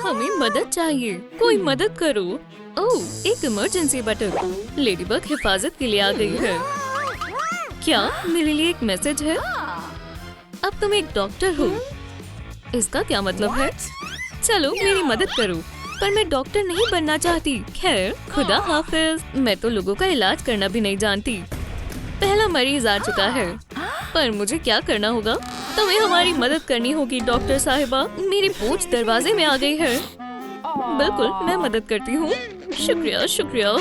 हमें मदद चाहिए, कोई मदद करो। ओह, एक इमरजेंसी बटन। लेडीबग हिफाजत के लिए आ गई है। क्या मेरे लिए एक मैसेज है? अब तुम एक डॉक्टर हो, इसका क्या मतलब है? चलो मेरी मदद करो, पर मैं डॉक्टर नहीं बनना चाहती। खैर, खुदा हाफिज। मैं तो लोगों का इलाज करना भी नहीं जानती। पहला मरीज आ चुका है, पर मुझे क्या करना होगा? तुम्हें हमारी मदद करनी होगी डॉक्टर साहिबा। मेरी पूंछ दरवाजे में आ गई है। बिल्कुल, मैं मदद करती हूँ। शुक्रिया शुक्रिया,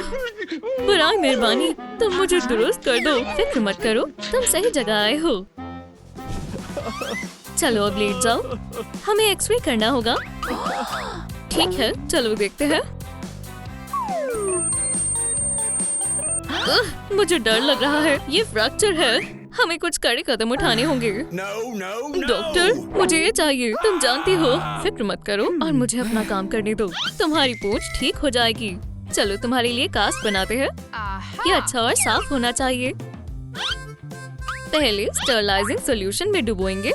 बराए मेहरबानी, तुम मुझे दुरुस्त कर दो। फिक्र मत करो, तुम सही जगह आए हो। चलो अब लेट जाओ, हमें एक्सरे करना होगा। ठीक है, चलो देखते हैं। मुझे डर लग रहा है, ये फ्रैक्चर है। हमें कुछ कड़े कदम उठाने होंगे। डॉक्टर, मुझे ये चाहिए, तुम जानती हो। फिक्र मत करो और मुझे अपना काम करने दो। तुम्हारी पूंछ ठीक हो जाएगी। चलो तुम्हारे लिए कास्ट बनाते हैं। ये अच्छा और साफ होना चाहिए। पहले स्टरलाइजिंग सॉल्यूशन में डुबोएंगे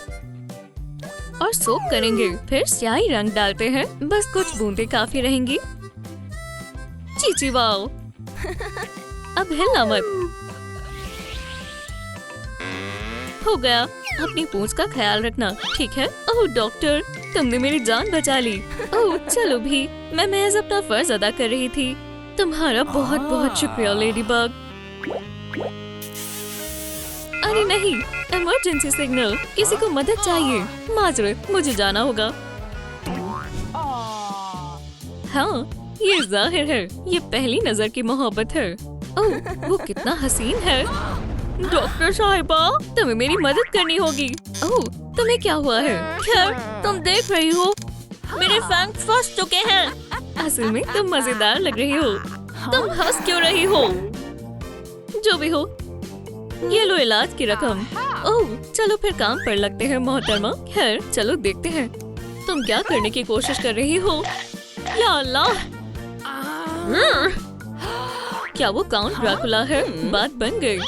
और सोप करेंगे। फिर स्याही रंग डालते हैं। बस कुछ बूंदें काफी रहेंगी। चीची वाओ, अब हिलना मत। हो गया। अपनी पूंछ का ख्याल रखना, ठीक है? ओह डॉक्टर, तुमने मेरी जान बचा ली। ओह चलो भी, मैं महज अपना फर्ज अदा कर रही थी। तुम्हारा बहुत बहुत शुक्रिया लेडीबग। अरे नहीं, इमरजेंसी सिग्नल, किसी को मदद चाहिए। माजरत, मुझे जाना होगा। हाँ, ये जाहिर है, ये पहली नजर की मोहब्बत है। ओह, वो कितना हसीन है। डॉक्टर साहिबा, तुम्हें मेरी मदद करनी होगी। ओह, तुम्हें क्या हुआ है? खैर, तुम देख रही हो, मेरे फैंग फंस चुके हैं। असल में तुम मजेदार लग रही हो। तुम हंस क्यों रही हो? जो भी हो, ये लो इलाज की रकम। ओह, चलो फिर काम पर लगते हैं मोहतरमा। खैर, चलो देखते हैं तुम क्या करने की कोशिश कर रही हो। या अल्लाह, क्या वो काउंट ड्रैकुला है? बात बन गई।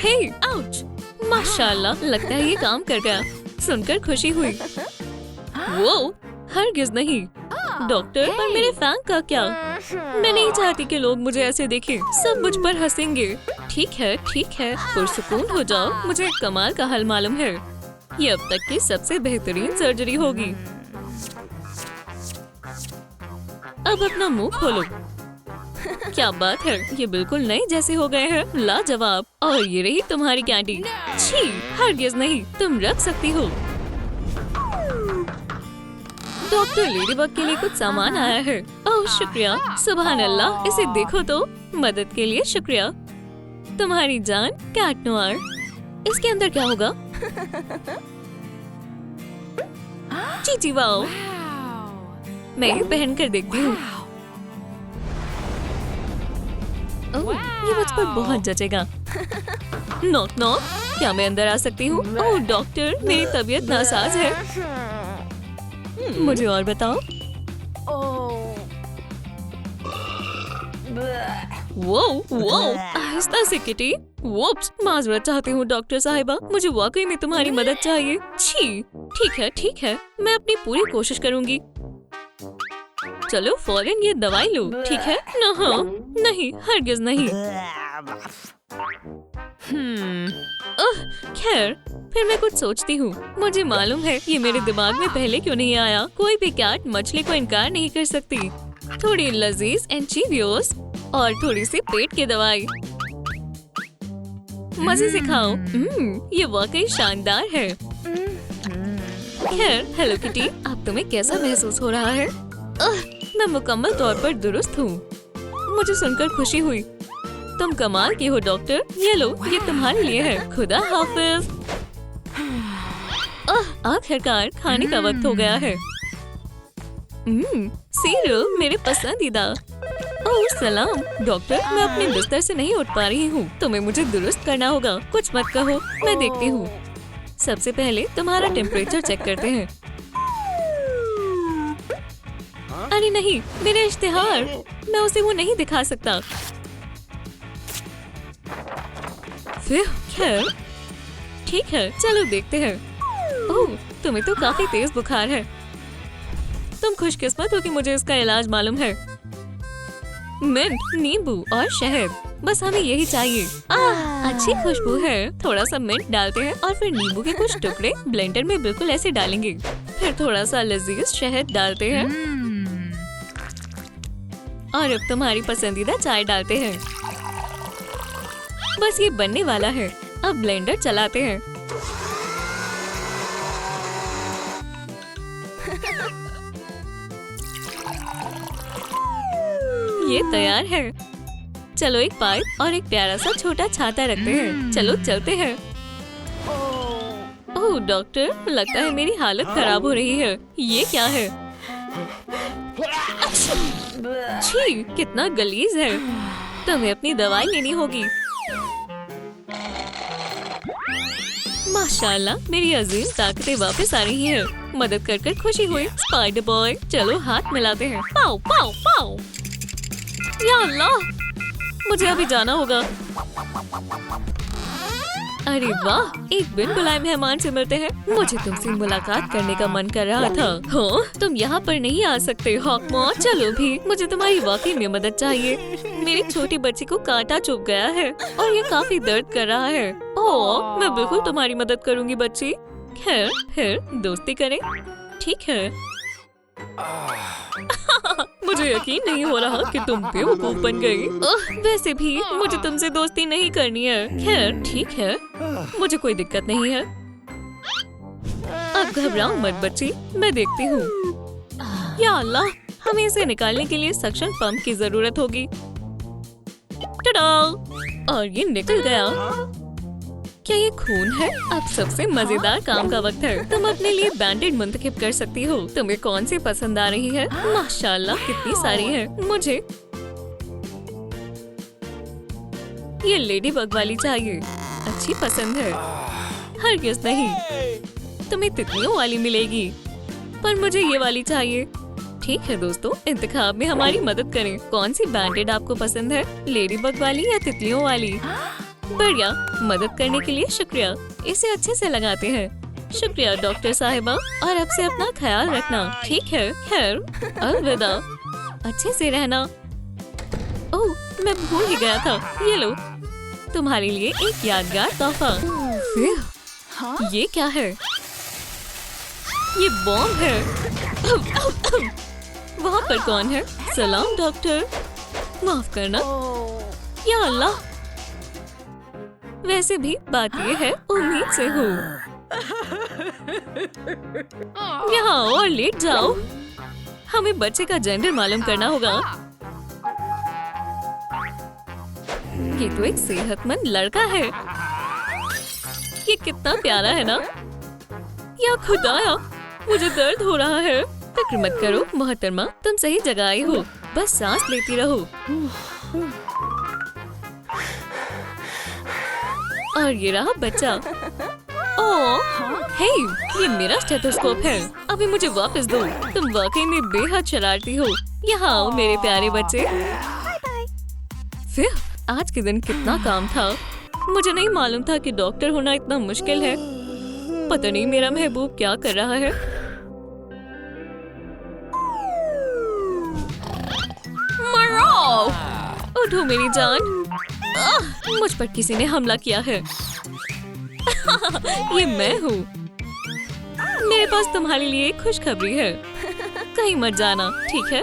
हे, आउच! माशाल्लाह, लगता है ये काम कर गया। सुनकर खुशी हुई। वो हरगिज नहीं। डॉक्टर, पर मेरे फैंग का क्या? मैं नहीं चाहती कि लोग मुझे ऐसे देखें। सब मुझ पर हंसेंगे। ठीक है, पुरसुकून हो जाओ। मुझे एक कमाल का हल मालूम है। ये अब तक की सबसे बेहतरीन सर्जरी होगी। अब अपना मुंह खोलो। क्या बात है, ये बिल्कुल नए जैसे हो गए हैं। लाजवाब। और ये रही तुम्हारी कैंडी। छी, हरगिज नहीं, तुम रख सकती हो। डॉक्टर लेडीबग के लिए कुछ सामान आया है। ओह शुक्रिया, सुभान अल्लाह, इसे देखो तो। मदद के लिए शुक्रिया। तुम्हारी जान, कैट नोयर। इसके अंदर क्या होगा? चीची वाओ, मैं ये पहन कर देखती हूँ। ओह, ये मुझ पर बहुत जचेगा। नॉक नॉक, क्या मैं अंदर आ सकती हूँ? ओह डॉक्टर, मेरी तबीयत नासाज है। मुझे और बताओ। वो आहिस्ता से किटी। वोप्स, माजरत चाहती हूँ डॉक्टर साहिबा, मुझे वाकई में तुम्हारी मदद चाहिए। छी, ठीक है, मैं अपनी पूरी कोशिश करूँगी। चलो फौरन ये दवाई लो, ठीक है? नहीं, हरगिज नहीं। खैर, फिर मैं कुछ सोचती हूँ। मुझे मालूम है ये मेरे दिमाग में पहले क्यों नहीं आया। कोई भी कैट मछली को इनकार नहीं कर सकती। थोड़ी लजीज एंचीवियोस और थोड़ी सी पेट की दवाई। मजे से खाओ। ये वाकई शानदार है। खैर, हेलो किटी, अब तुम्हें कैसा महसूस हो रहा है? मैं मुकम्मल तौर पर दुरुस्त हूँ। मुझे सुनकर खुशी हुई। तुम कमाल की हो डॉक्टर। ये लो, ये तुम्हारे लिए है। खुदा हाफिज। आखिरकार खाने का वक्त हो गया है। सीरियल, मेरे पसंदीदा। ओह सलाम डॉक्टर, मैं अपने बिस्तर से नहीं उठ पा रही हूँ। तुम्हें मुझे दुरुस्त करना होगा। कुछ मत कहो, मैं देखती हूँ। सबसे पहले तुम्हारा टेम्परेचर चेक करते हैं। अरे नहीं, मेरे इश्तिहार, मैं उसे वो नहीं दिखा सकता। फिर खैर, ठीक है, चलो देखते हैं। ओह, तुम्हें तो काफी तेज बुखार है। तुम खुशकिस्मत हो कि मुझे इसका इलाज मालूम है। मिंट, नींबू और शहद, बस हमें यही चाहिए। अच्छी खुशबू है। थोड़ा सा मिंट डालते हैं और फिर नींबू के कुछ टुकड़े ब्लेंडर में बिल्कुल ऐसे डालेंगे। फिर थोड़ा सा लजीज शहद डालते हैं और अब तुम्हारी पसंदीदा चाय डालते हैं। बस ये बनने वाला है। अब ब्लेंडर चलाते हैं। ये तैयार है। चलो एक पाइप और एक प्यारा सा छोटा छाता रखते हैं। चलो चलते हैं। ओह डॉक्टर, लगता है मेरी हालत खराब हो रही है। ये क्या है? छी, कितना गलीज है। तुम्हें अपनी दवाई लेनी होगी। माशाल्लाह, मेरी अजीम ताकतें वापस आ रही हैं। मदद कर कर खुशी हुई। स्पाइडर बॉय, चलो हाथ मिलाते हैं। पाओ पाओ पाओ। या अल्लाह, मुझे अभी जाना होगा। अरे वाह, एक बिन बुलाए मेहमान से मिलते हैं। मुझे तुमसे मुलाकात करने का मन कर रहा था। हाँ, तुम यहाँ पर नहीं आ सकते हॉकमॉ। चलो भी, मुझे तुम्हारी वाकई में मदद चाहिए। मेरी छोटी बच्ची को कांटा चुभ गया है और ये काफी दर्द कर रहा है। ओह, मैं बिल्कुल तुम्हारी मदद करूँगी बच्ची। खैर, फिर दोस्ती करें, ठीक है? मुझे यकीन नहीं हो रहा कि तुम बेवकूफ बन गई। वैसे भी मुझे तुमसे दोस्ती नहीं करनी है। खैर ठीक है, मुझे कोई दिक्कत नहीं है। अब घबराओ मत बच्ची, मैं देखती हूँ। या अल्लाह, हमें इसे निकालने के लिए सक्शन पंप की जरूरत होगी। टडा! और ये निकल गया। क्या ये खून है? अब सबसे मजेदार काम का वक्त है। तुम अपने लिए बैंडेड मुंतखब कर सकती हो। तुम्हें कौन सी पसंद आ रही है? माशाल्लाह, कितनी सारी है। मुझे ये लेडी बग वाली चाहिए। अच्छी पसंद है। हरगिज़ नहीं, तुम्हें तितलियों वाली मिलेगी, पर मुझे ये वाली चाहिए। ठीक है दोस्तों, इंतखाब में हमारी मदद करें। कौन सी बैंडेड आपको पसंद है, लेडी बग वाली या तितलियों वाली? बढ़िया, मदद करने के लिए शुक्रिया। इसे अच्छे से लगाते हैं। शुक्रिया डॉक्टर साहिबा, और अब से अपना ख्याल रखना, ठीक है? खैर, अलविदा, अच्छे से रहना। ओह, मैं भूल ही गया था। ये लो, तुम्हारे लिए एक यादगार तोहफा। ये क्या है? ये बॉम्ब है। वहाँ पर कौन है? सलाम डॉक्टर, माफ करना। या अल्लाह, वैसे भी बात ये है, उम्मीद से हूँ। यहाँ और लेट जाओ। हमें बच्चे का जेंडर मालूम करना होगा। ये तो एक सेहतमंद लड़का है। ये कितना प्यारा है ना? या खुदाया, मुझे दर्द हो रहा है। फिक्र मत करो मोहतरमा, तुम सही जगह आई हो। बस सांस लेती रहो। और ये रहा बच्चा। ओह, हे, ये मेरा स्टेथोस्कोप है। अभी मुझे वापस दो। तुम वाकई में बेहद शरारती हो। यहाँ आओ मेरे प्यारे बच्चे। फिर आज के दिन कितना काम था। मुझे नहीं मालूम था कि डॉक्टर होना इतना मुश्किल है। पता नहीं मेरा महबूब क्या कर रहा है। मरो! उठो मेरी जान। मुझ पर किसी ने हमला किया है। ये मैं हूँ। मेरे पास तुम्हारे लिए एक खुशखबरी है। कहीं मत जाना, ठीक है?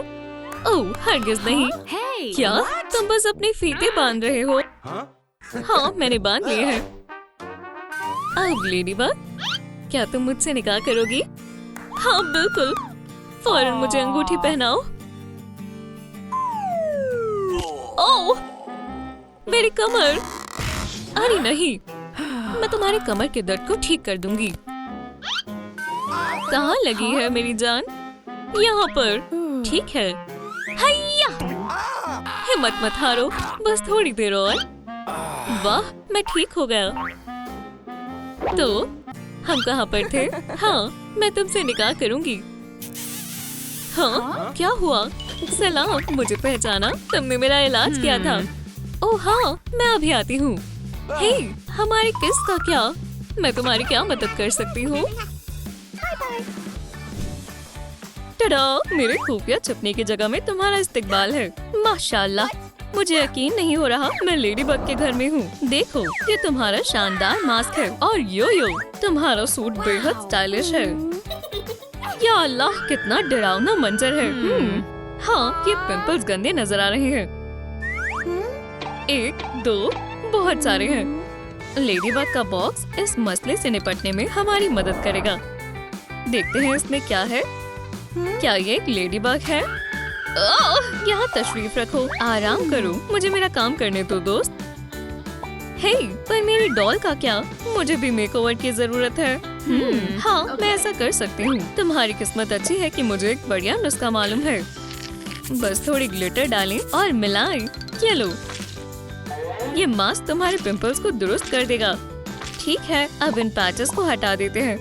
ओह, हरगिज़ नहीं। क्या तुम बस अपने फीते बांध रहे हो? हाँ, मैंने बांध लिए हैं। अब लेडीबग, क्या तुम मुझसे निकाह करोगी? हाँ बिल्कुल। फौरन मुझे अंगूठी पहनाओ। ओह, मेरी कमर। अरे नहीं, मैं तुम्हारी कमर के दर्द को ठीक कर दूंगी। कहाँ लगी है मेरी जान? यहाँ पर, ठीक है। हैया! हिम्मत मत हारो, बस थोड़ी देर और। वाह, मैं ठीक हो गया। तो हम कहाँ पर थे? हाँ, मैं तुमसे निकाह करूंगी। हाँ, क्या हुआ? सलाम, मुझे पहचाना? तुमने मेरा इलाज किया था। ओह हाँ, मैं अभी आती हूँ। हे, हमारी किस्त का क्या? मैं तुम्हारी क्या मदद कर सकती हूँ? टडा, मेरे खुफिया छुपने की जगह में तुम्हारा इस्तेकबाल है। माशाल्लाह, मुझे यकीन नहीं हो रहा मैं लेडीबग के घर में हूँ। देखो, ये तुम्हारा शानदार मास्क है और यो तुम्हारा सूट बेहद स्टाइलिश है। या अल्लाह, कितना डरावना मंजर है। हाँ, ये पिंपल्स गंदे नजर आ रहे हैं। 1, 2, बहुत सारे हैं। लेडीबग का बॉक्स इस मसले से निपटने में हमारी मदद करेगा। देखते हैं इसमें क्या है। क्या ये एक लेडीबग है? यहाँ तशरीफ रखो, आराम करो, मुझे मेरा काम करने दो दोस्त। हे, पर मेरी डॉल का क्या? मुझे भी मेकओवर की जरूरत है। हाँ, मैं ऐसा कर सकती हूँ। तुम्हारी किस्मत अच्छी है कि मुझे एक बढ़िया नुस्खा मालूम है। बस थोड़ी ग्लिटर डालें और मिलाएं। ये लो, ये मास्क तुम्हारे पिंपल्स को दुरुस्त कर देगा। ठीक है, अब इन पैचेस को हटा देते हैं।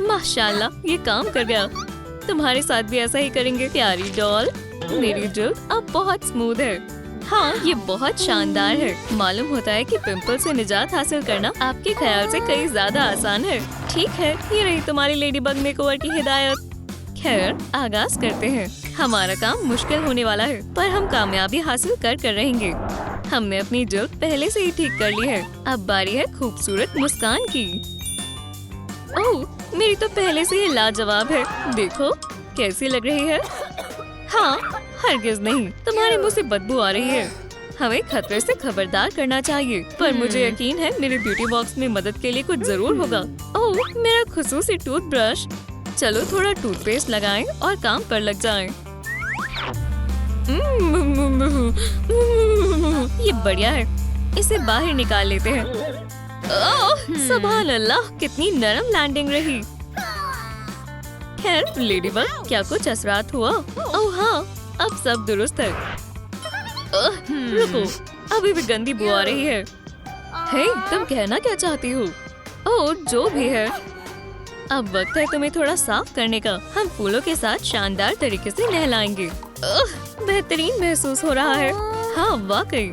माशाल्लाह, ये काम कर गया। तुम्हारे साथ भी ऐसा ही करेंगे प्यारी डॉल। मेरी जिल्द अब बहुत स्मूथ है। हाँ, ये बहुत शानदार है। मालूम होता है कि पिंपल से निजात हासिल करना आपके ख्याल से कई ज्यादा आसान है। ठीक है, ये रही तुम्हारी लेडीबग मेकओवर की हिदायत। खैर, आगाज करते हैं। हमारा काम मुश्किल होने वाला है, पर हम कामयाबी हासिल कर रहेंगे। हमने अपनी जिल्द पहले से ही ठीक कर ली है। अब बारी है खूबसूरत मुस्कान की। ओह, मेरी तो पहले से ही लाजवाब है। देखो कैसी लग रही है। हाँ, हरगिज नहीं, तुम्हारे मुंह से बदबू आ रही है। हमें खतरे से खबरदार करना चाहिए, पर मुझे यकीन है मेरे ब्यूटी बॉक्स में मदद के लिए कुछ जरूर होगा। ओह, मेरा खुसूसी टूथब्रश। चलो थोड़ा टूथपेस्ट लगाएं और काम पर लग जाएं। ये बढ़िया है, इसे बाहर निकाल लेते हैं। ओह, सुभान अल्लाह, कितनी नरम लैंडिंग रही। खैर लेडीबग, क्या कुछ असरात हुआ? ओह हाँ, अब सब दुरुस्त है। रुको, अभी भी गंदी बू आ रही है। हे, तुम कहना क्या चाहती हो? ओह, जो भी है, अब वक्त है तुम्हें थोड़ा साफ करने का। हम फूलों के साथ शानदार तरीके से नहलाएंगे। बेहतरीन महसूस हो रहा है। हाँ वाकई,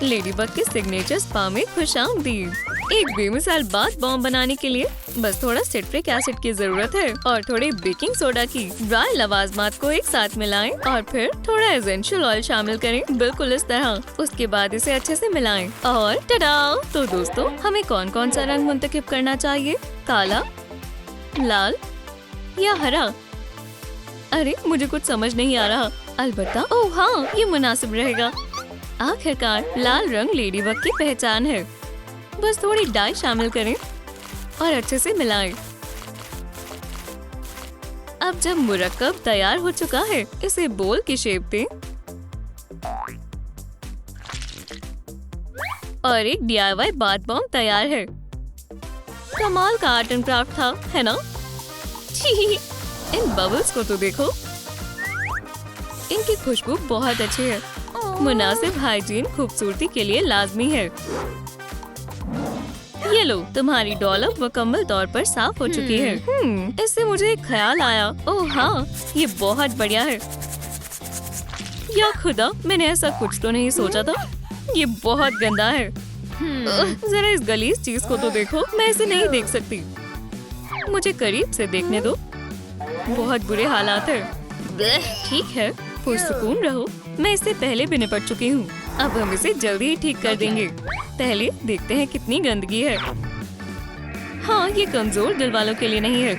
लेडीबग के सिग्नेचर स्पा में खुशामदीद। एक बेमिसाल बाथ बॉम्ब बनाने के लिए बस थोड़ा सिट्रिक एसिड की जरूरत है और थोड़ी बेकिंग सोडा की। ड्राई लवाजमात को एक साथ मिलाएं और फिर थोड़ा एसेंशियल ऑयल शामिल करें, बिल्कुल इस तरह। उसके बाद इसे अच्छे से मिलाएं और टडा! तो दोस्तों, हमें कौन कौन सा रंग मुंतखब करना चाहिए? काला, लाल या हरा? अरे, मुझे कुछ समझ नहीं आ रहा। अलबत्ता, ओह हाँ, ये मुनासिब रहेगा। आखिरकार लाल रंग लेडीबग की पहचान है। बस थोड़ी डाई शामिल करें और अच्छे से मिलाएं। अब जब मुरक्कब तैयार हो चुका है, इसे बोल की शेप दें और एक DIY बाथ बॉम्ब तैयार है। कमाल का आर्ट एंड क्राफ्ट था, है ना? इन बबल्स को तो देखो, इनकी खुशबू बहुत अच्छी है। मुनासिब हाइजीन खूबसूरती के लिए लाजमी है। ये लो, तुम्हारी डॉल अब मुकम्मल तौर पर साफ हो चुकी है। इससे मुझे एक ख्याल आया। ओह हाँ, ये बहुत बढ़िया है। या खुदा, मैंने ऐसा कुछ तो नहीं सोचा था। ये बहुत गंदा है। जरा इस गलीज चीज को तो देखो, मैं इसे नहीं देख सकती। मुझे करीब से देखने दो। बहुत बुरे हालात है। ठीक है, पुरसुकून रहो, मैं इससे पहले भी निपट चुकी हूँ। अब हम इसे जल्दी ही ठीक कर देंगे। पहले देखते हैं कितनी गंदगी है। हाँ, ये कमजोर दिल वालों के लिए नहीं है।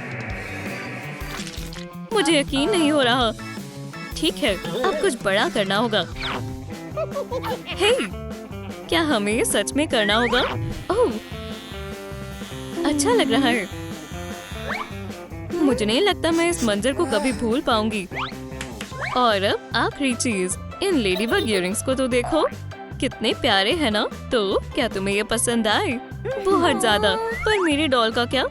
मुझे यकीन नहीं हो रहा। ठीक है, अब कुछ बड़ा करना होगा। हे, क्या हमें सच में करना होगा? ओह, अच्छा लग रहा है। मुझे नहीं लगता मैं इस मंजर को कभी भूल पाऊंगी। और अब आखिरी चीज, इन लेडीबग इयररिंग्स को तो देखो, कितने प्यारे हैं ना? तो क्या तुम्हें ये पसंद आए? बहुत ज्यादा। पर मेरी डॉल का क्या?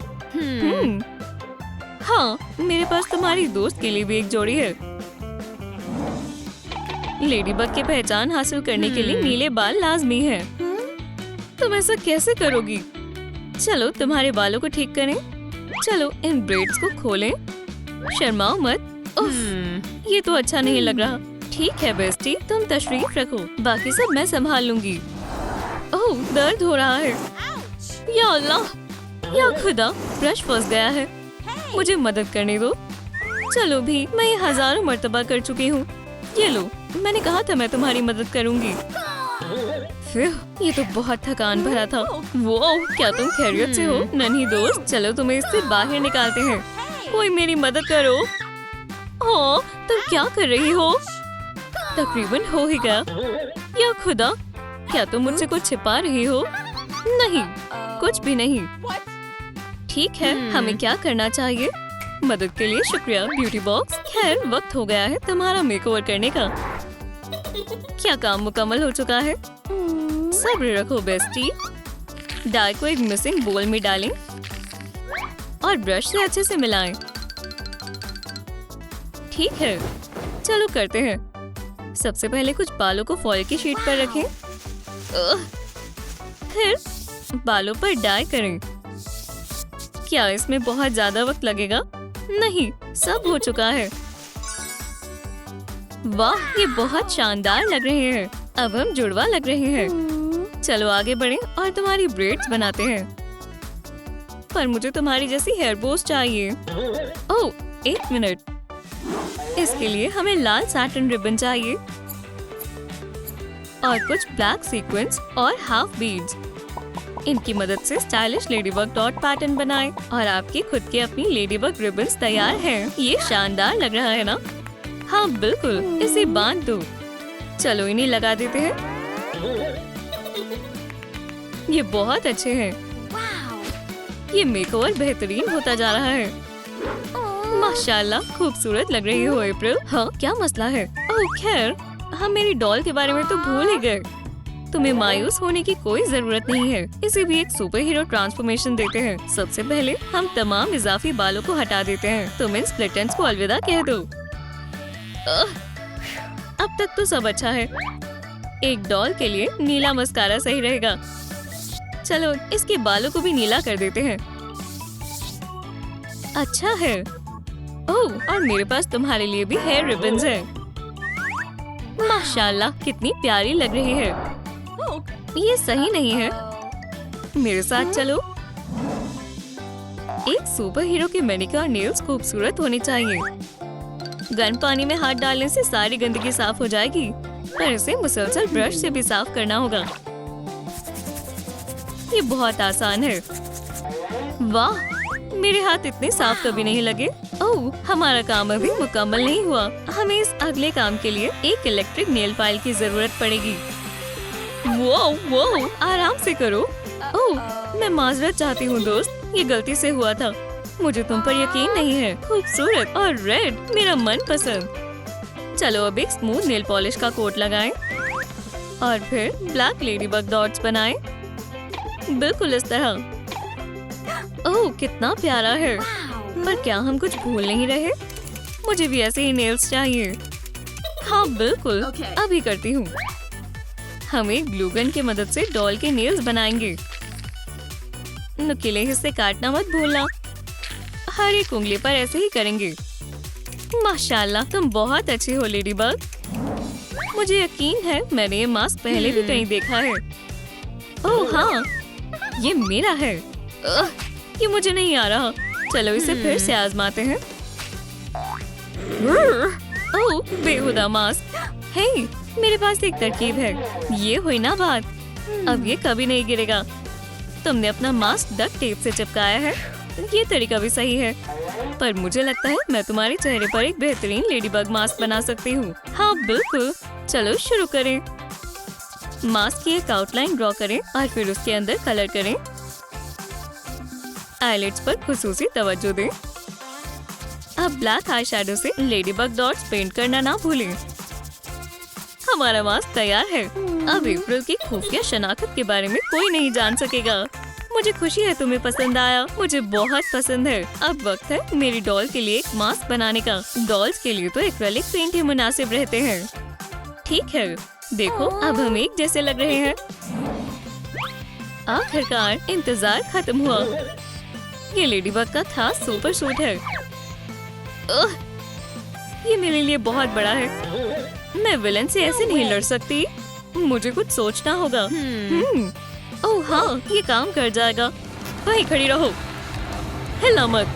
हाँ, मेरे पास तुम्हारी दोस्त के लिए भी एक जोड़ी है। लेडीबग की पहचान हासिल करने के लिए नीले बाल लाजमी हैं। तुम ऐसा कैसे करोगी? चलो तुम्हारे बालों को ठीक करें। चलो इन ब्रेड्स को खोलें। शर्माओ मत। ये तो अच्छा नहीं लग रहा। ठीक है बेस्टी, तुम तशरीफ रखो, बाकी सब मैं संभाल लूंगी। ओह, दर्द हो रहा है। या अल्लाह, या खुदा, ब्रश फंस गया है। मुझे मदद करने दो। चलो भी, मैं ये हजारों मर्तबा कर चुकी हूँ। ये लो, मैंने कहा था मैं तुम्हारी मदद करूँगी। ये तो बहुत थकान भरा था। वो, क्या तुम खैरियत से हो नन्ही दोस्त? चलो तुम्हें इससे बाहर निकालते हैं। कोई मेरी मदद करो। हाँ, तुम क्या कर रही हो? तकरीबन हो ही गया। या खुदा, क्या तुम मुझसे कुछ छिपा रही हो? नहीं, कुछ भी नहीं। ठीक है, हमें क्या करना चाहिए? मदद के लिए शुक्रिया ब्यूटी बॉक्स। खैर, वक्त हो गया है तुम्हारा मेकओवर करने का। क्या काम मुकम्मल हो चुका है? सब्र रखो बेस्टी। डाई को एक मिसिंग बोल में डालें और ब्रश से अच्छे से मिलाएं। ठीक है, चलो करते हैं। सबसे पहले कुछ बालों को फॉयल की शीट पर रखें। फिर बालों पर डाई करें। क्या इसमें बहुत ज्यादा वक्त लगेगा? नहीं, सब हो चुका है। वाह, ये बहुत शानदार लग रहे हैं। अब हम जुड़वा लग रहे हैं। चलो आगे बढ़ें और तुम्हारी ब्रेड्स बनाते हैं। पर मुझे तुम्हारी जैसी हेयर बोस चाहिए। ओह, एक मिनट। इसके लिए हमें लाल सैटिन रिबन चाहिए और कुछ ब्लैक सीक्वेंस और हाफ बीड्स। इनकी मदद से स्टाइलिश लेडीबग डॉट पैटर्न बनाएं और आपकी खुद की अपनी लेडीबग रिबन्स तैयार हैं। ये शानदार लग रहा है ना? हाँ बिल्कुल, इसे बांध दो। चलो इन्हें लगा देते हैं। ये बहुत अच्छे हैं। ये मेकओवर बेहतरीन होता जा रहा है। माशाल्लाह, खूबसूरत लग रही हो अप्रैल। हाँ, क्या मसला है? ओह खैर, हम मेरी डॉल के बारे में तो भूल ही गए। तुम्हें मायूस होने की कोई जरूरत नहीं है। इसे भी एक सुपर हीरो ट्रांसफॉर्मेशन देते हैं। सबसे पहले हम तमाम इजाफी बालों को हटा देते हैं। तुम इन स्प्लिट एंड्स को अलविदा कह दो। अब तक तो सब अच्छा है। एक डॉल के लिए नीला मस्कारा सही रहेगा। चलो इसके बालों को भी नीला कर देते हैं। अच्छा है। ओह, और मेरे पास तुम्हारे लिए भी हेयर रिबन्स हैं। माशाल्लाह, कितनी प्यारी लग रही है। ये सही नहीं है। मेरे साथ चलो। एक सुपर हीरो के मैनिक्योर नेल्स खूबसूरत होने चाहिए। गर्म पानी में हाथ डालने से सारी गंदगी साफ हो जाएगी, पर इसे मुसलसल ब्रश से भी साफ करना होगा। ये बहुत आसान है। वाह, मेरे हाथ इतने साफ कभी नहीं लगे। ओह, हमारा काम अभी मुकम्मल नहीं हुआ। हमें इस अगले काम के लिए एक इलेक्ट्रिक नेल फाइल की जरूरत पड़ेगी। वो, आराम से करो। ओह, मैं माजरत चाहती हूँ दोस्त, ये गलती से हुआ था। मुझे तुम पर यकीन नहीं है। खूबसूरत और रेड, मेरा मन पसंद। चलो अब एक स्मूथ नेल पॉलिश का कोट लगाएं और फिर ब्लैक लेडीबग डॉट्स बनाएं। बिल्कुल इस तरह। ओह, कितना प्यारा है। पर क्या हम कुछ भूल नहीं रहे? मुझे भी ऐसे ही नेल्स चाहिए। हाँ बिल्कुल, अभी करती हूँ। हम एक ग्लू गन की मदद से डॉल के नेल्स बनाएंगे। नुकीले हिस्से काटना मत भूलना। हर एक उंगली पर ऐसे ही करेंगे। माशाल्लाह, तुम बहुत अच्छी हो लेडीबग। मुझे यकीन है मैंने ये मास्क पहले भी कहीं देखा है। ओह हाँ, ये मेरा है। ये मुझे नहीं आ रहा। चलो इसे फिर से आजमाते हैं। ओह, बेहुदा मास्क। हे, मेरे पास एक तरकीब है। ये हुई ना बात। अब ये कभी नहीं गिरेगा। तुमने अपना मास्क डक्ट टेप से चिपकाया है। ये तरीका भी सही है, पर मुझे लगता है मैं तुम्हारे चेहरे पर एक बेहतरीन लेडीबग मास्क बना सकती हूँ। हाँ बिल्कुल, चलो शुरू करें। मास्क की एक आउटलाइन ड्रॉ करें और फिर उसके अंदर कलर करें। आईलिड्स पर खुसूसी तवज्जो दें। अब ब्लैक आई शैडो से लेडीबग डॉट्स पेंट करना ना भूलें। हमारा मास्क तैयार है। अब अप्रैल की खुफिया शनाख्त के बारे में कोई नहीं जान सकेगा। मुझे खुशी है तुम्हें पसंद आया। मुझे बहुत पसंद है। अब वक्त है मेरी डॉल के लिए एक मास्क बनाने का। डॉल्स के लिए तो एक्रेलिक पेंट ही मुनासिब रहते हैं। ठीक है, देखो अब हम एक जैसे लग रहे हैं। आखिरकार इंतजार खत्म हुआ। ये लेडीबग का खास सुपर सूट है। ये मेरे लिए बहुत बड़ा है। मैं विलन से ऐसे नहीं लड़ सकती। मुझे कुछ सोचना होगा। ओह हाँ, ये काम कर जाएगा। वहीं खड़ी रहो, हिलना मत।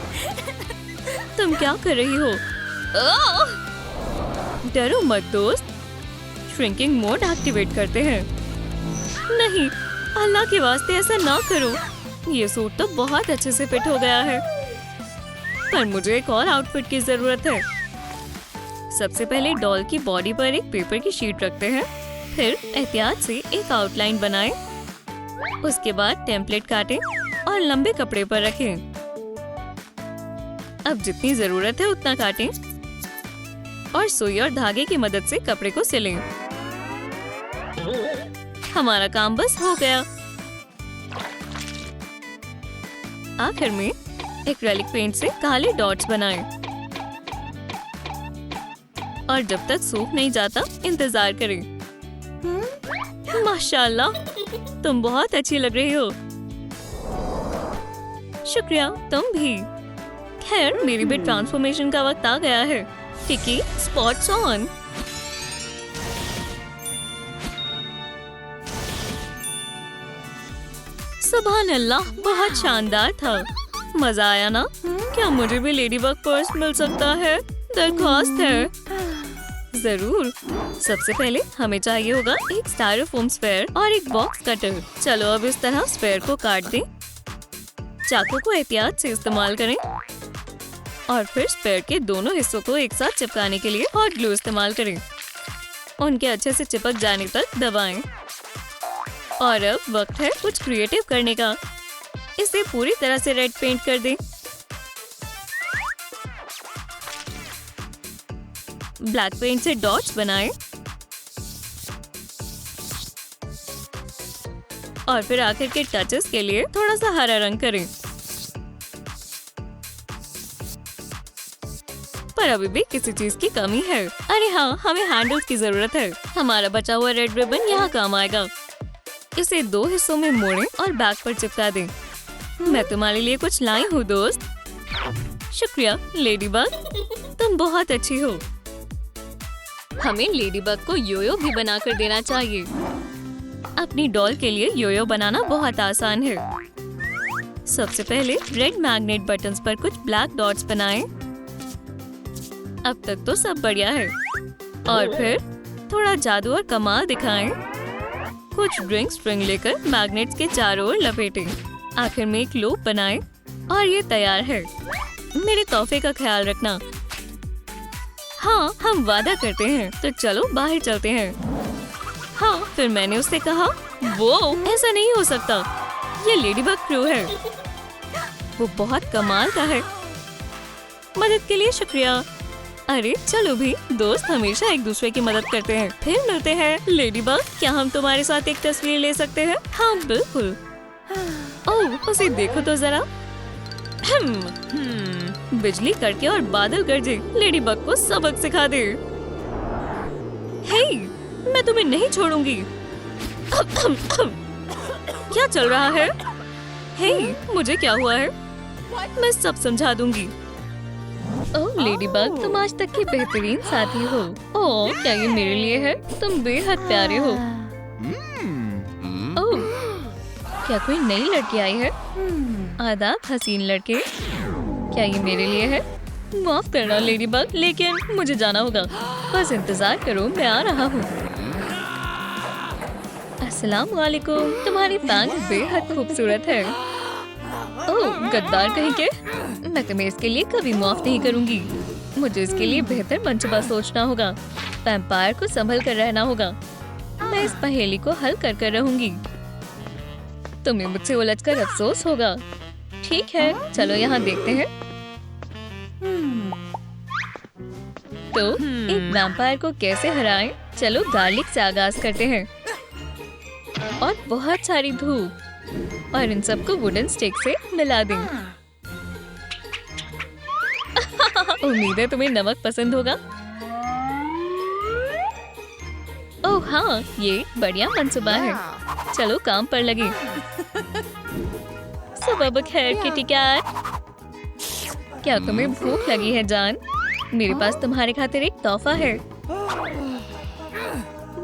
तुम क्या कर रही हो? डरो मत दोस्त, श्रिंकिंग मोड एक्टिवेट करते हैं। नहीं, अल्लाह के वास्ते ऐसा ना करो। ये सूट तो बहुत अच्छे से फिट हो गया है, पर मुझे एक और आउटफिट की जरूरत है। सबसे पहले डॉल की बॉडी पर एक पेपर की शीट रखते हैं, फिर एहतियात से एक आउटलाइन बनाएं। उसके बाद टेम्पलेट काटें और लंबे कपड़े पर रखें। अब जितनी जरूरत है उतना काटें और सुई और धागे की मदद से कपड़े को सिलें। हमारा काम बस हो गया। आखिर में एक्रेलिक पेंट से काले डॉट्स बनाएं और जब तक सूख नहीं जाता इंतजार करें। माशाल्लाह, तुम बहुत अच्छी लग रही हो। शुक्रिया, तुम भी। खैर, मेरी भी ट्रांसफॉर्मेशन का वक्त आ गया है। टिकी, स्पॉट्स ऑन। सुभान अल्लाह, बहुत शानदार था। मजा आया ना? क्या मुझे भी लेडीबग पर्स मिल सकता है? दरख्वास्त है। जरूर। सबसे पहले हमें चाहिए होगा एक स्टायरोफोम स्फेयर और एक बॉक्स कटर। चलो अब इस तरह स्फेयर को काट दें। चाकू को एहतियात से इस्तेमाल करें और फिर स्फेयर के दोनों हिस्सों को एक साथ चिपकाने के लिए हॉट ग्लू इस्तेमाल करें। उनके अच्छे से चिपक जाने तक दबाएं। और अब वक्त है कुछ क्रिएटिव करने का। इसे पूरी तरह से रेड पेंट कर दें। ब्लैक पेंट से डॉट्स बनाएं और फिर आखिर के टचेस के लिए थोड़ा सा हरा रंग करें। पर अभी भी किसी चीज की कमी है। अरे हाँ, हमें हैंडल्स की जरूरत है। हमारा बचा हुआ रेड रिबन यहाँ काम आएगा। इसे दो हिस्सों में मोड़ें और बैक पर चिपका दें। मैं तुम्हारे लिए कुछ लाई हूँ दोस्त। शुक्रिया लेडीबग, तुम बहुत अच्छी हो। हमें लेडीबग को योयो भी बनाकर देना चाहिए। अपनी डॉल के लिए योयो बनाना बहुत आसान है। सबसे पहले रेड मैग्नेट बटन्स पर कुछ ब्लैक डॉट्स बनाएं। अब तक तो सब बढ़िया है। और फिर थोड़ा जादू और कमाल दिखाएं। कुछ ड्रिंक स्ट्रिंग लेकर मैग्नेट्स के चारों ओर लपेटें। आखिर में एक लूप बनाएं और ये तैयार है। मेरे तोहफे का ख्याल रखना। हाँ, हम वादा करते हैं। तो चलो बाहर चलते हैं। हाँ, फिर मैंने उससे कहा, वो ऐसा नहीं हो सकता, ये लेडीबग क्रू है। वो बहुत कमाल का है। मदद के लिए शुक्रिया। अरे चलो भी, दोस्त हमेशा एक दूसरे की मदद करते हैं। फिर मिलते हैं। लेडीबग, क्या हम तुम्हारे साथ एक तस्वीर ले सकते हैं? हाँ बिल्कुल। ओह, उसे देखो तो जरा। बिजली कड़के और बादल गरजे लेडीबग को सबक सिखा दे। हे, मैं तुम्हें नहीं छोड़ूंगी। क्या चल रहा है? हे, मुझे क्या हुआ है? मैं सब समझा दूंगी। ओह लेडीबग, तुम आज तक की बेहतरीन साथी हो। ओह, क्या ये मेरे लिए है? तुम बेहद प्यारे हो। ओह, क्या कोई नई लड़की आई है? आदाब हसीन लड़के, क्या ये मेरे लिए है? माफ करना लेडीबग, लेकिन मुझे जाना होगा। बस इंतजार करो, मैं आ रहा हूँ। अस्सलाम वालेकुम, तुम्हारी पैंट बेहद खूबसूरत है। ओह गद्दार कहीं के, मैं तुम्हें इसके लिए कभी माफ नहीं करूंगी। मुझे इसके लिए बेहतर मंसूबा सोचना होगा। वैम्पायर को संभल कर रहना होगा। मैं इस पहेली को हल कर रहूंगी। तुम्हें मुझसे उलझकर अफसोस होगा। ठीक है, चलो यहाँ देखते हैं। तो एक वैम्पायर को कैसे हराएं? चलो गार्लिक से आगाज करते हैं और बहुत सारी धूप और इन सबको वुडन स्टिक से मिला दें। उम्मीद है तुम्हें नमक पसंद होगा। ओह हाँ, ये बढ़िया मंसूबा है। चलो काम पर लगे। सुबह बखैर किटी कैट। क्या तुम्हें भूख लगी है जान? मेरे पास तुम्हारे खातिर एक तोहफा है।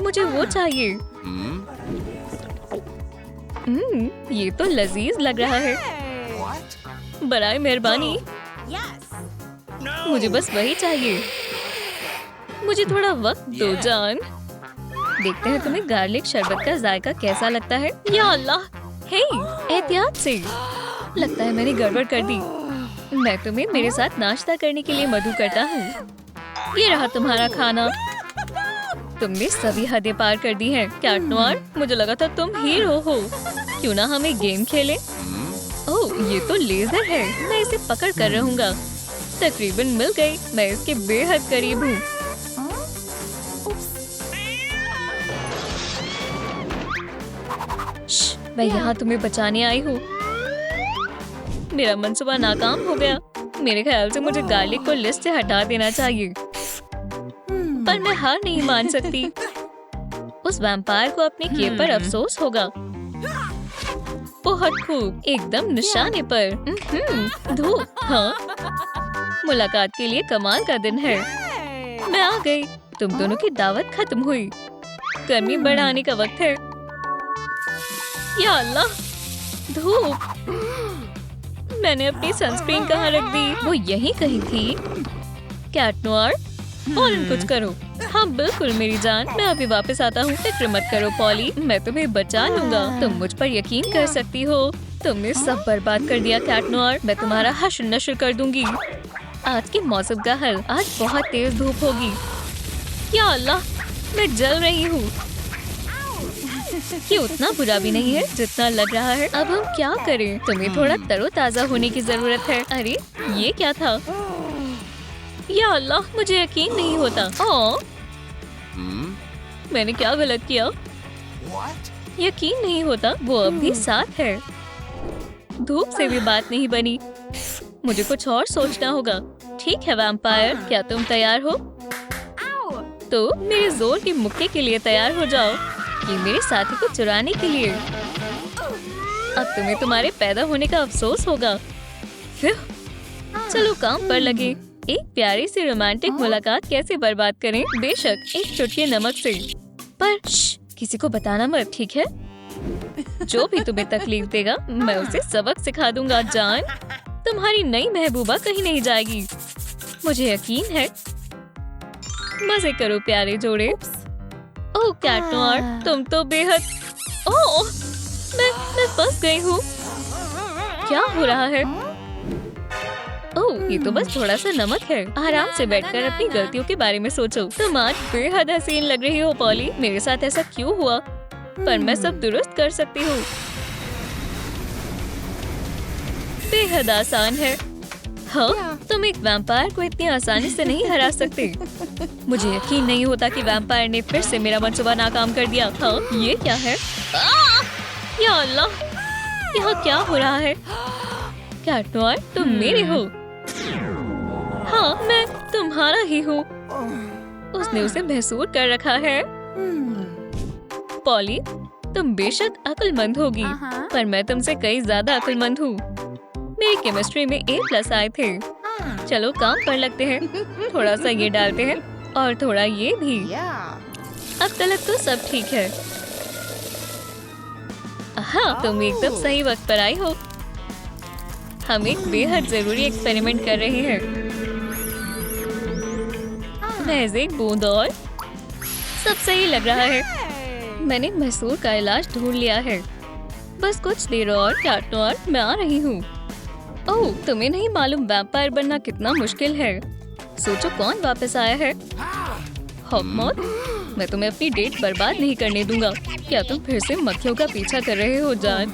मुझे वो चाहिए। ये तो लजीज लग रहा है। बराए मेहरबानी। मुझे बस वही चाहिए। मुझे थोड़ा वक्त दो जान। देखते हैं तुम्हें गार्लिक शरबत का जायका कैसा लगता है। या अल्लाह, हे एहतियात से, लगता है मैंने गड़बड़ कर दी। मैं तुम्हें मेरे साथ नाश्ता करने के लिए मदऊ करता हूँ। ये रहा तुम्हारा खाना। तुमने सभी हदें पार कर दी हैं कैट नोयर। मुझे लगा था तुम हीरो हो। क्यों ना हम एक गेम खेलें? ओह, ये तो लेजर है। मैं इसे पकड़ कर रहूंगा। तकरीबन मिल गई। मैं इसके बेहद करीब हूँ। मैं यहाँ तुम्हें बचाने आई हूँ। मेरा मंसूबा नाकाम हो गया। मेरे ख्याल से मुझे गार्लिक को लिस्ट से हटा देना चाहिए, पर मैं हार नहीं मान सकती। उस वैम्पायर को अपने किए पर अफसोस होगा। बहुत खूब, एकदम निशाने पर। धूप, हाँ, मुलाकात के लिए कमाल का दिन है। मैं आ गई। तुम दोनों की दावत खत्म हुई। गर्मी बढ़ाने का वक्त है। या अल्लाह, धूप। मैंने अपनी सनस्क्रीन कहाँ रख दी? वो यहीं कहीं थी। कैट नोयर, फौरन कुछ करो। हाँ बिल्कुल मेरी जान, मैं अभी वापस आता हूँ। फिक्र मत करो पॉली, मैं तुम्हें बचा लूंगा। तुम मुझ पर यकीन कर सकती हो। तुमने सब बर्बाद कर दिया कैट नोयर। मैं तुम्हारा हश्र नश्र कर दूंगी। आज के मौसम का हल, आज बहुत तेज धूप होगी। या अल्लाह, मैं जल रही हूँ। ये उतना बुरा भी नहीं है जितना लग रहा है। अब हम क्या करें? तुम्हें थोड़ा तरोताजा होने की जरूरत है। अरे ये क्या था? या अल्लाह, मुझे यकीन नहीं होता। ओह, मैंने क्या गलत किया? यकीन नहीं होता, वो अब भी साथ है। धूप से भी बात नहीं बनी। मुझे कुछ और सोचना होगा। ठीक है वैम्पायर, क्या तुम तैयार हो? तो मेरे जोर के मुक्के के लिए तैयार हो जाओ, कि मेरे साथी को चुराने के लिए। अब तुम्हें तुम्हारे पैदा होने का अफसोस होगा। चलो काम पर लगे। एक प्यारी सी रोमांटिक मुलाकात कैसे बर्बाद करें? बेशक एक चुटकी नमक से। पर किसी को बताना मत, ठीक है? जो भी तुम्हें तकलीफ देगा मैं उसे सबक सिखा दूंगा जान। तुम्हारी नई महबूबा कहीं नहीं जाएगी, मुझे यकीन है। मजे करो प्यारे जोड़े। ओह कैट नोयर, तुम तो बेहद। ओह, मैं फंस गई हूँ। क्या हो रहा है? ओह, ये तो बस थोड़ा सा नमक है। आराम से बैठकर अपनी गलतियों के बारे में सोचो। तुम आज बेहद हसीन लग रही हो पॉली। मेरे साथ ऐसा क्यों हुआ? पर मैं सब दुरुस्त कर सकती हूँ। बेहद आसान है। हाँ, तुम एक वैम्पायर को इतनी आसानी से नहीं हरा सकते। मुझे यकीन नहीं होता कि वैम्पायर ने फिर से मेरा मंसूबा नाकाम कर दिया। हाँ, ये क्या है? या अल्लाह, यहाँ क्या हो रहा है? कैट नोयर, तुम मेरे हो? हाँ, मैं तुम्हारा ही हूँ। उसने उसे महसूस कर रखा है। पॉली, तुम बेशक अक्लमंद होगी, पर मैं तुमसे कई ज्यादा अक्लमंद हूँ। मेरी केमिस्ट्री में A+ आए थे। चलो काम पर लगते हैं। थोड़ा सा ये डालते हैं और थोड़ा ये भी। अब तक तो सब ठीक है। हाँ, तुम एकदम सही वक्त पर आई हो। हम एक बेहद जरूरी एक्सपेरिमेंट कर रहे हैं। महज एक बूंद और सब सही लग रहा है। मैंने मैसूर का इलाज ढूंढ लिया है। बस कुछ देर और कैट नोयर, मैं आ रही हूँ। ओह, तुम्हें नहीं मालूम वैम्पायर बनना कितना मुश्किल है। सोचो कौन वापस आया है। हॉकमॉथ, मैं तुम्हें अपनी डेट बर्बाद नहीं करने दूंगा। क्या तुम फिर से मक्खियों का पीछा कर रहे हो जान?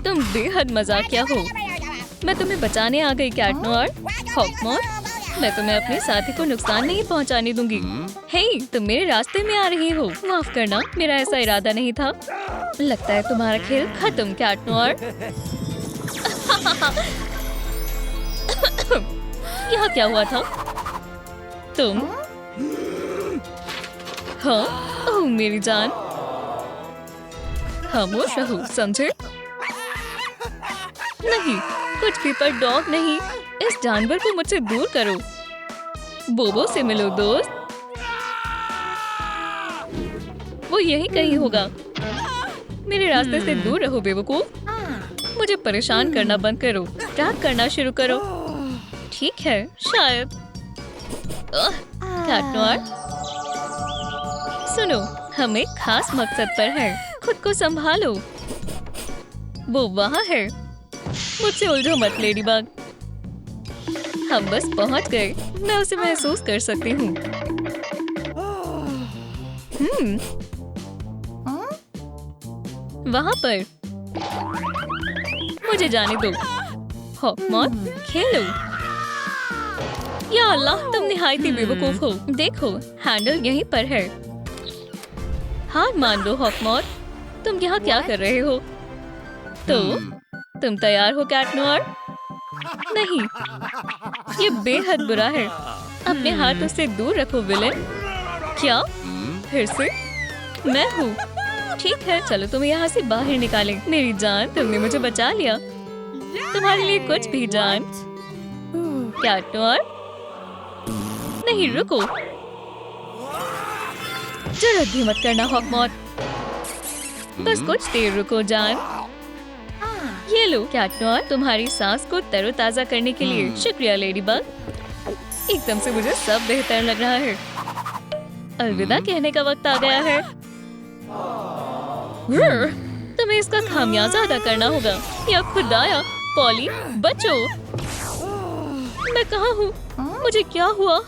तुम बेहद मजाकिया हो। मैं तुम्हें बचाने आ गई कैट नोयर। हॉकमॉथ, मैं तुम्हें अपने साथी को नुकसान नहीं पहुंचाने दूंगी। हे, तुम मेरे रास्ते में आ रही हो। माफ करना, मेरा ऐसा इरादा नहीं था। लगता है तुम्हारा खेल खत्म कैट नोयर। यहाँ क्या हुआ था? तुम? हाँ, ओह मेरी जान। खामोश रहो, समझे? नहीं, कुछ भी पर डॉग नहीं। इस जानवर को मुझसे दूर करो। बोबो से मिलो दोस्त। वो यहीं कहीं होगा। मेरे रास्ते से दूर रहो बेवकूफ। मुझे परेशान करना बंद करो। ट्रैक करना शुरू करो। ठीक है, शायद कैट नोयर, सुनो, हम एक खास मकसद पर हैं। खुद को संभालो। वो वहाँ है। मुझसे उलझो मत लेडीबग। हम बस पहुँच गए। मैं उसे महसूस कर सकती हूँ। वहाँ पर। मुझे जाने दो। हॉकमॉथ, खेलो। या अल्लाह, तुम निहायती बेवकूफ हो। देखो, हैंडल यहीं पर है। हार मान लो हॉकमॉथ। तुम यहाँ क्या कर रहे हो? तो तुम तैयार हो कैट नोयर? नहीं, ये बेहद बुरा है। अपने हाथों से दूर रखो विलेन। क्या? फिर से? मैं हूँ। ठीक है, चलो तुम्हें यहाँ से बाहर निकालें। मेरी जान, तुमने मुझे बचा लिया। तुम्हारे लिए कुछ भी जान। कैट नोयर? नहीं, रुको। जरूरत भी मत करना हॉकमॉथ। बस कुछ देर रुको जान। ये लो कैट नोयर, तुम्हारी सांस को तरोताजा करने के लिए शुक्रिया लेडीबग। एकदम से मुझे सब बेहतर लग रहा है। अलविदा कहने का वक्त आ गया है। तुम्हें इसका खामियाजा अदा करना होगा। या खुदाया, पॉली, बचो। मैं कहाँ हूँ? मुझे क्या हुआ?